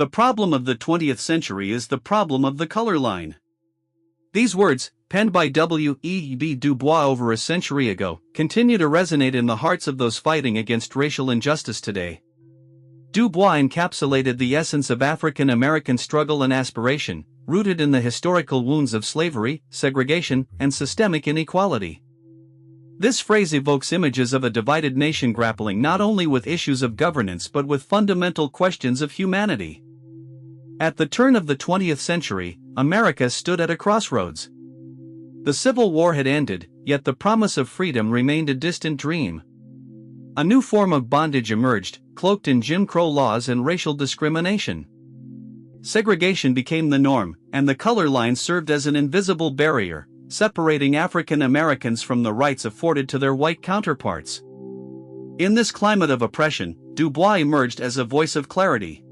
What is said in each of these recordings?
The problem of the 20th century is the problem of the color line. These words, penned by W.E.B. Du Bois over a century ago, continue to resonate in the hearts of those fighting against racial injustice today. Du Bois encapsulated the essence of African American struggle and aspiration, rooted in the historical wounds of slavery, segregation, and systemic inequality. This phrase evokes images of a divided nation grappling not only with issues of governance but with fundamental questions of humanity. At the turn of the 20th century, America stood at a crossroads. The Civil War had ended, yet the promise of freedom remained a distant dream. A new form of bondage emerged, cloaked in Jim Crow laws and racial discrimination. Segregation became the norm, and the color line served as an invisible barrier, separating African Americans from the rights afforded to their white counterparts. In this climate of oppression, Du Bois emerged as a voice of clarity.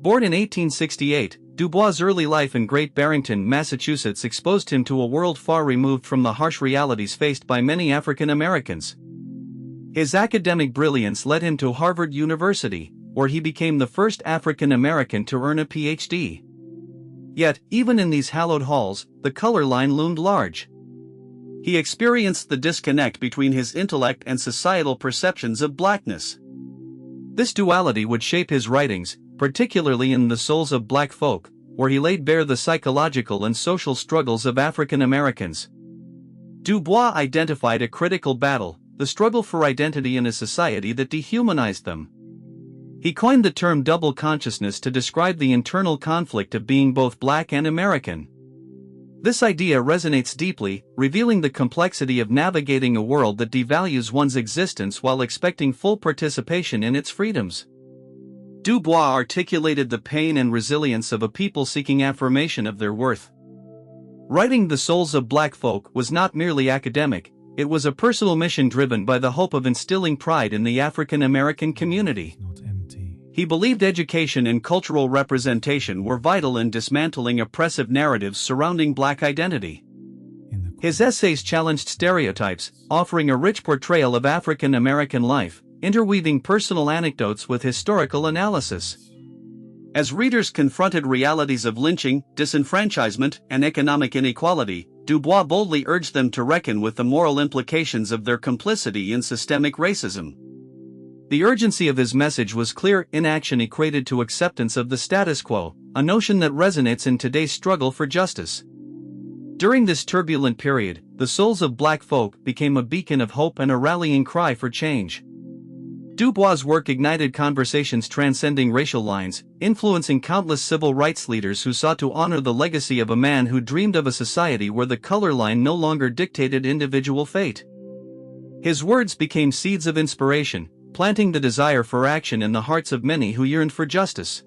Born in 1868, Du Bois' early life in Great Barrington, Massachusetts exposed him to a world far removed from the harsh realities faced by many African Americans. His academic brilliance led him to Harvard University, where he became the first African American to earn a Ph.D. Yet, even in these hallowed halls, the color line loomed large. He experienced the disconnect between his intellect and societal perceptions of blackness. This duality would shape his writings, particularly in The Souls of Black Folk, where he laid bare the psychological and social struggles of African Americans. Du Bois identified a critical battle, the struggle for identity in a society that dehumanized them. He coined the term double consciousness to describe the internal conflict of being both black and American. This idea resonates deeply, revealing the complexity of navigating a world that devalues one's existence while expecting full participation in its freedoms. Du Bois articulated the pain and resilience of a people seeking affirmation of their worth. Writing The Souls of Black Folk was not merely academic, it was a personal mission driven by the hope of instilling pride in the African American community. He believed education and cultural representation were vital in dismantling oppressive narratives surrounding black identity. His essays challenged stereotypes, offering a rich portrayal of African American life, interweaving personal anecdotes with historical analysis. As readers confronted realities of lynching, disenfranchisement, and economic inequality, Du Bois boldly urged them to reckon with the moral implications of their complicity in systemic racism. The urgency of his message was clear. Inaction equated to acceptance of the status quo, a notion that resonates in today's struggle for justice. During this turbulent period, The Souls of Black Folk became a beacon of hope and a rallying cry for change. Du Bois' work ignited conversations transcending racial lines, influencing countless civil rights leaders who sought to honor the legacy of a man who dreamed of a society where the color line no longer dictated individual fate. His words became seeds of inspiration, planting the desire for action in the hearts of many who yearned for justice.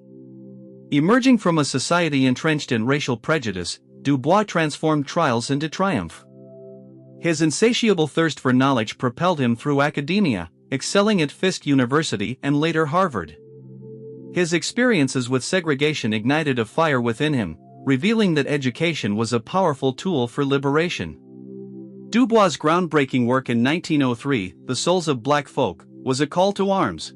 Emerging from a society entrenched in racial prejudice, Du Bois transformed trials into triumph. His insatiable thirst for knowledge propelled him through academia, excelling at Fisk University and later Harvard. His experiences with segregation ignited a fire within him, revealing that education was a powerful tool for liberation. Du Bois' groundbreaking work in 1903, The Souls of Black Folk, was a call to arms.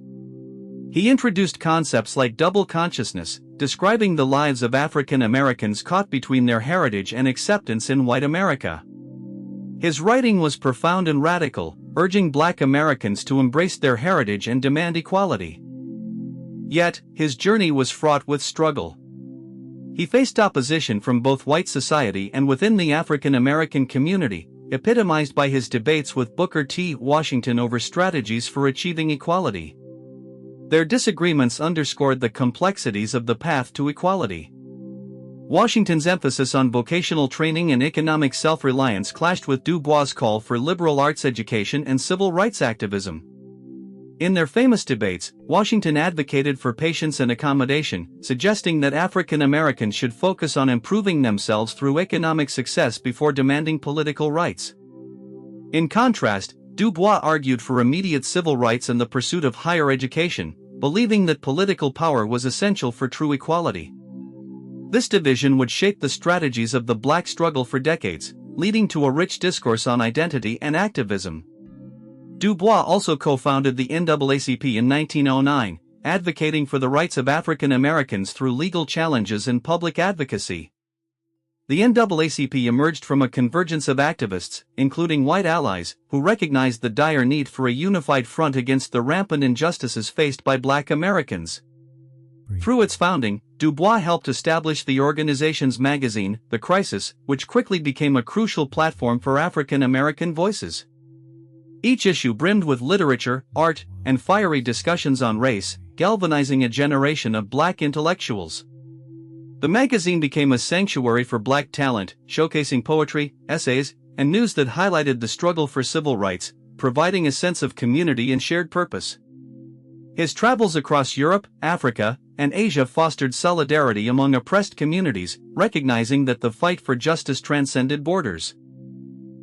He introduced concepts like double consciousness, describing the lives of African Americans caught between their heritage and acceptance in white America. His writing was profound and radical, urging Black Americans to embrace their heritage and demand equality. Yet, his journey was fraught with struggle. He faced opposition from both white society and within the African American community, epitomized by his debates with Booker T. Washington over strategies for achieving equality. Their disagreements underscored the complexities of the path to equality. Washington's emphasis on vocational training and economic self-reliance clashed with Du Bois' call for liberal arts education and civil rights activism. In their famous debates, Washington advocated for patience and accommodation, suggesting that African Americans should focus on improving themselves through economic success before demanding political rights. In contrast, Du Bois argued for immediate civil rights and the pursuit of higher education, believing that political power was essential for true equality. This division would shape the strategies of the Black struggle for decades, leading to a rich discourse on identity and activism. Du Bois also co-founded the NAACP in 1909, advocating for the rights of African Americans through legal challenges and public advocacy. The NAACP emerged from a convergence of activists, including white allies, who recognized the dire need for a unified front against the rampant injustices faced by Black Americans. Through its founding, Du Bois helped establish the organization's magazine, The Crisis, which quickly became a crucial platform for African American voices. Each issue brimmed with literature, art, and fiery discussions on race, galvanizing a generation of Black intellectuals. The magazine became a sanctuary for Black talent, showcasing poetry, essays, and news that highlighted the struggle for civil rights, providing a sense of community and shared purpose. His travels across Europe, Africa, and Asia fostered solidarity among oppressed communities, recognizing that the fight for justice transcended borders.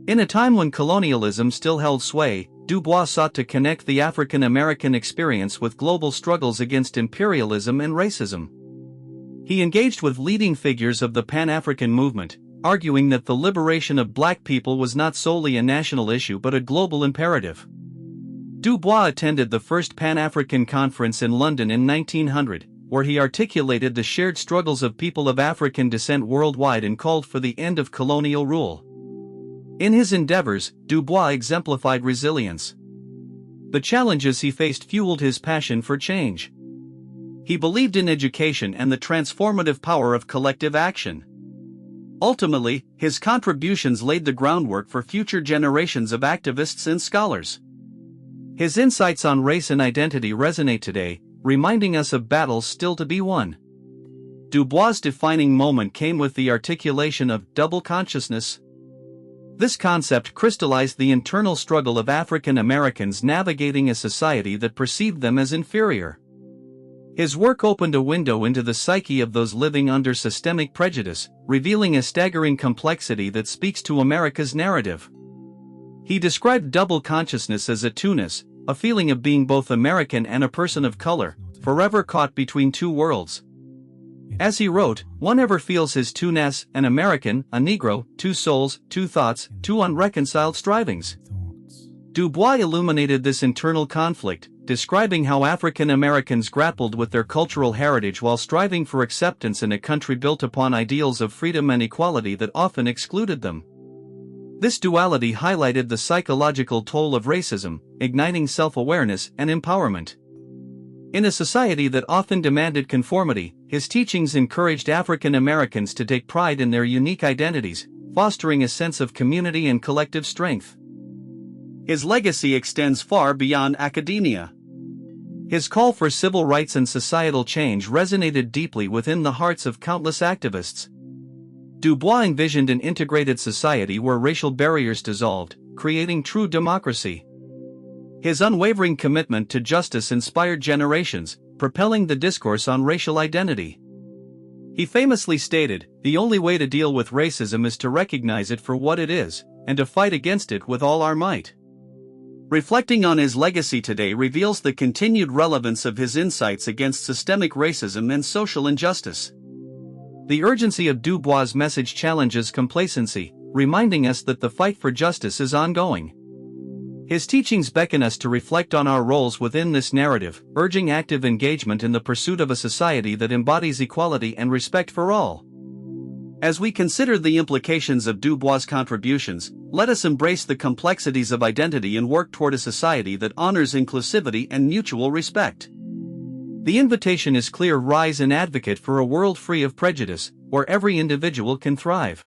In a time when colonialism still held sway, Du Bois sought to connect the African American experience with global struggles against imperialism and racism. He engaged with leading figures of the Pan-African movement, arguing that the liberation of Black people was not solely a national issue but a global imperative. Du Bois attended the first Pan-African Conference in London in 1900, where he articulated the shared struggles of people of African descent worldwide and called for the end of colonial rule. In his endeavors, Du Bois exemplified resilience. The challenges he faced fueled his passion for change. He believed in education and the transformative power of collective action. Ultimately, his contributions laid the groundwork for future generations of activists and scholars. His insights on race and identity resonate today, reminding us of battles still to be won. Du Bois' defining moment came with the articulation of double consciousness. This concept crystallized the internal struggle of African Americans navigating a society that perceived them as inferior. His work opened a window into the psyche of those living under systemic prejudice, revealing a staggering complexity that speaks to America's narrative. He described double consciousness as a two-ness, a feeling of being both American and a person of color, forever caught between two worlds. As he wrote, one ever feels his two-ness, an American, a Negro, two souls, two thoughts, two unreconciled strivings. Du Bois illuminated this internal conflict, describing how African Americans grappled with their cultural heritage while striving for acceptance in a country built upon ideals of freedom and equality that often excluded them. This duality highlighted the psychological toll of racism, igniting self-awareness and empowerment. In a society that often demanded conformity, his teachings encouraged African Americans to take pride in their unique identities, fostering a sense of community and collective strength. His legacy extends far beyond academia. His call for civil rights and societal change resonated deeply within the hearts of countless activists. Du Bois envisioned an integrated society where racial barriers dissolved, creating true democracy. His unwavering commitment to justice inspired generations, propelling the discourse on racial identity. He famously stated, "The only way to deal with racism is to recognize it for what it is, and to fight against it with all our might." Reflecting on his legacy today reveals the continued relevance of his insights against systemic racism and social injustice. The urgency of Du Bois' message challenges complacency, reminding us that the fight for justice is ongoing. His teachings beckon us to reflect on our roles within this narrative, urging active engagement in the pursuit of a society that embodies equality and respect for all. As we consider the implications of Du Bois' contributions, let us embrace the complexities of identity and work toward a society that honors inclusivity and mutual respect. The invitation is clear: rise and advocate for a world free of prejudice, where every individual can thrive.